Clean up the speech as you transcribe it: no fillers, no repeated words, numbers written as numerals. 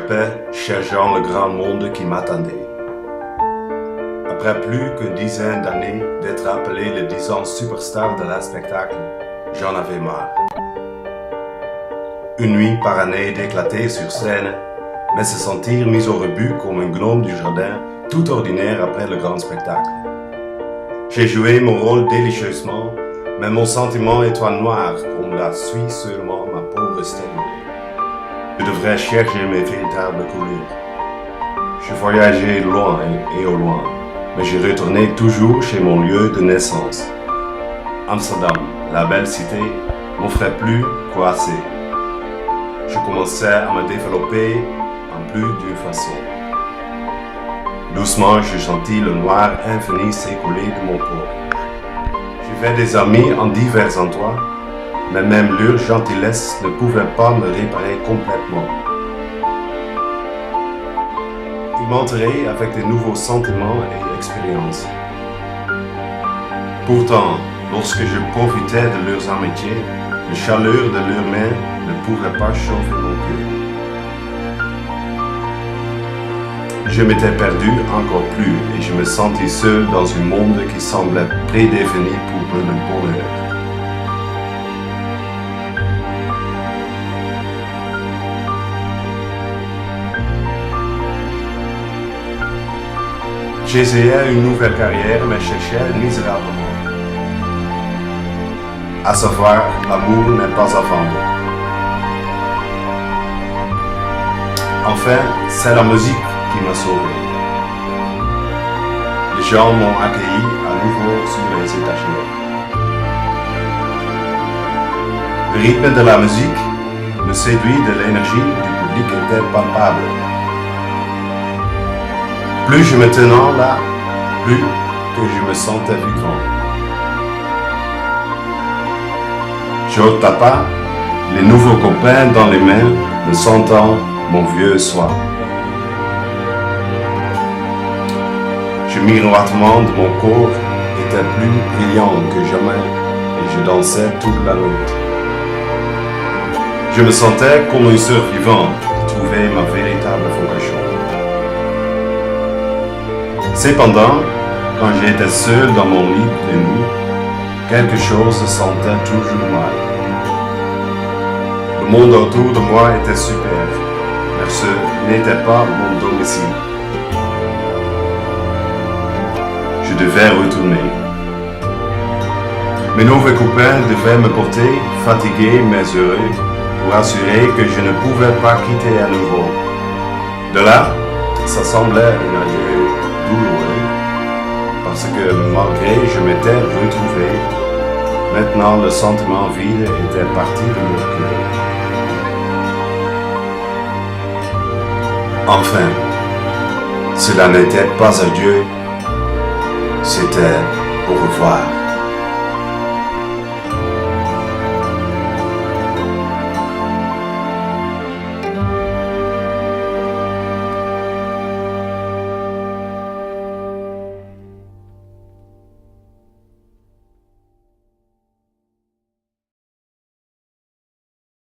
m'échappais, cherchant le grand monde qui m'attendait. Après plus qu'une dizaine d'années d'être appelé le 10 ans superstar de la spectacle, j'en avais marre. Une nuit par année d'éclater sur scène, mais se sentir mis au rebut comme un gnome du jardin, tout ordinaire après le grand spectacle. J'ai joué mon rôle délicieusement, mais mon sentiment étoile noire comme la suit seulement ma pauvre stèle. Je devrais chercher mes véritables couleurs. Je voyageais loin et au loin, mais je retournais toujours chez mon lieu de naissance. Amsterdam, la belle cité, m'offrait plus qu'assez. Je commençais à me développer en plus d'une façon. Doucement, je sentis le noir infini s'écouler de mon corps. J'ai fait des amis en divers endroits, mais même leur gentillesse ne pouvait pas me réparer complètement. Ils m'entouraient avec de nouveaux sentiments et expériences. Pourtant, lorsque je profitais de leurs amitiés, la chaleur de leurs mains ne pouvait pas chauffer mon cœur. Je m'étais perdu encore plus et je me sentis seul dans un monde qui semblait prédéfini pour le bonheur. J'essayais une nouvelle carrière mais cherchais misérablement. À savoir, l'amour n'est pas à vendre. Enfin, c'est la musique qui m'a sauvé. Les gens m'ont accueilli à nouveau sur les étagères. Le rythme de la musique me séduit, de l'énergie du public était palpable. Plus je me tenais là, plus que je me sentais vivant. Je retapais les nouveaux copains dans les mains, me sentant mon vieux soir. Le miroitement de mon corps était plus brillant que jamais et je dansais toute la nuit. Je me sentais comme un survivant qui trouvait ma véritable vocation. Cependant, quand j'étais seul dans mon lit de nuit, quelque chose se sentait toujours mal. Le monde autour de moi était super, mais ce n'était pas mon domicile. Je devais retourner. Mes nouveaux copains devaient me porter, fatigué mais heureux, pour assurer que je ne pouvais pas quitter à nouveau. De là, ça semblait un adieu douloureux, parce que malgré je m'étais retrouvé, maintenant le sentiment vide était parti de mon cœur. Enfin, cela n'était pas adieu, c'était au revoir.